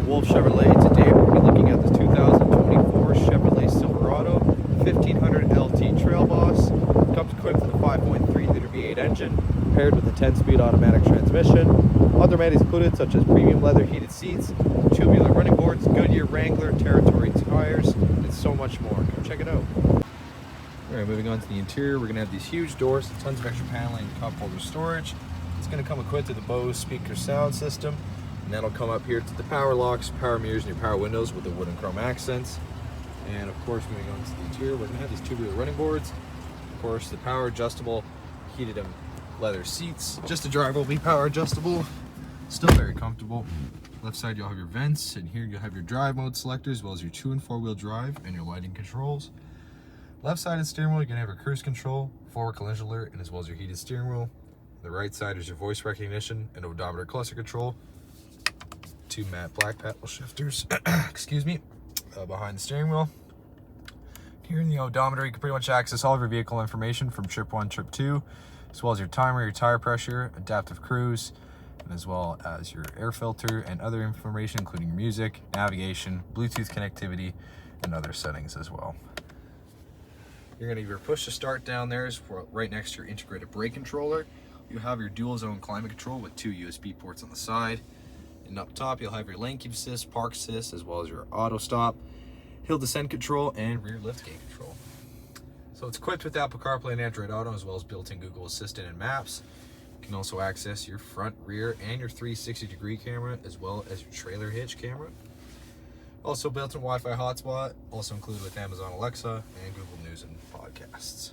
Wolfe Chevrolet. Today we'll be looking at this 2024 Chevrolet Silverado 1500 LT Trail Boss. Comes equipped with a 5.3 liter V8 engine, paired with a 10-speed automatic transmission. Other amenities included such as premium leather heated seats, tubular running boards, Goodyear Wrangler Territory tires, and so much more. Come check it out. Alright, moving on to the interior, we're going to have these huge doors, tons of extra paneling and cup holder storage. It's going to come equipped with a Bose speaker sound system, and that'll come up here to the power locks, power mirrors, and your power windows with the wood and chrome accents. And of course, moving on to the interior, we're going to have these tubular running boards. Of course, the power adjustable heated leather seats. Just the driver will be power adjustable, still very comfortable. Left side you'll have your vents, and here you'll have your drive mode selector as well as your 2- and 4-wheel drive and your lighting controls. Left side of the steering wheel, you're going to have your cruise control, forward collision alert, and as well as your heated steering wheel. The right side is your voice recognition and odometer cluster control. 2 matte black paddle shifters, excuse me, behind the steering wheel. Here in the odometer, you can pretty much access all of your vehicle information from trip 1, trip 2, as well as your timer, your tire pressure, adaptive cruise, and as well as your air filter and other information, including your music, navigation, Bluetooth connectivity, and other settings as well. You're going to either push to start down there, right next to your integrated brake controller. You have your dual zone climate control with 2 USB ports on the side. And up top, you'll have your lane keep assist, park assist, as well as your auto stop, hill descent control, and rear liftgate control. So it's equipped with Apple CarPlay and Android Auto, as well as built-in Google Assistant and Maps. You can also access your front, rear, and your 360-degree camera, as well as your trailer hitch camera. Also built-in Wi-Fi hotspot, also included with Amazon Alexa and Google News and Podcasts.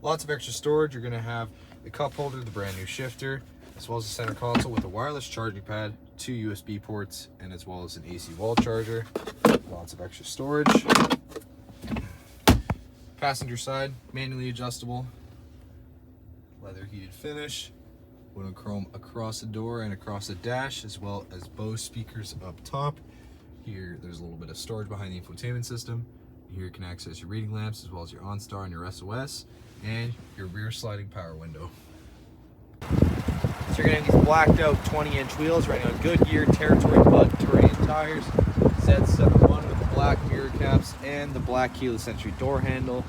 Lots of extra storage. You're going to have the cup holder, the brand new shifter, as well as the center console with a wireless charging pad, 2 USB ports, and as well as an AC wall charger. Lots of extra storage. Passenger side, manually adjustable, leather heated finish, wood and chrome across the door and across the dash, as well as Bose speakers up top. Here, there's a little bit of storage behind the infotainment system. Here you can access your reading lamps, as well as your OnStar and your SOS, and your rear sliding power window. So you're going to have these blacked out 20-inch wheels running on Goodyear Territory Bud terrain tires. Z71 with the black mirror caps and the black keyless entry door handle.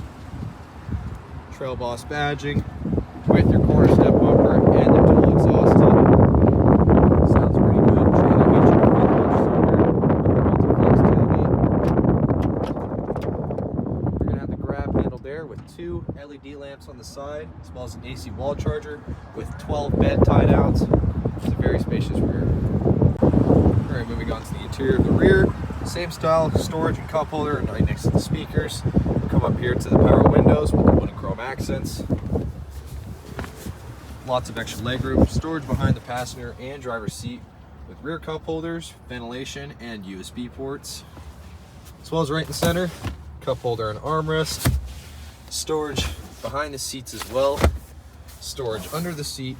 Trail Boss badging with your corner step bumper and the dual exhaust tip. Sounds pretty good. Trailer hitch and multi-flex tailgate. You're going to have the grab handle there with 2 LED lamps on the side, as well as an AC wall charger with 12 bed tie downs. It's a very spacious rear. Alright, moving on to the interior of the rear. Same style, storage and cup holder right next to the speakers. We'll come up here to the power windows with the wood and chrome accents. Lots of extra legroom, storage behind the passenger and driver's seat with rear cup holders, ventilation, and USB ports. As well as right in the center, cup holder and armrest. Storage behind the seats as well. Storage under the seat,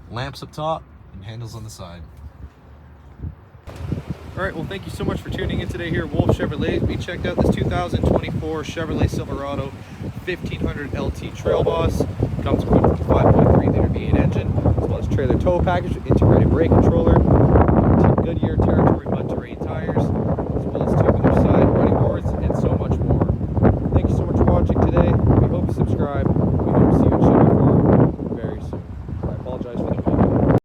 lamps up top, and handles on the side. Alright, well thank you so much for tuning in today here at Wolfe Chevrolet. We checked out this 2024 Chevrolet Silverado 1500 LT Trail Boss. Comes equipped with a 5.3 liter V8 engine, as well as trailer tow package with integrated brake controller, Goodyear Territory Bud terrain tires,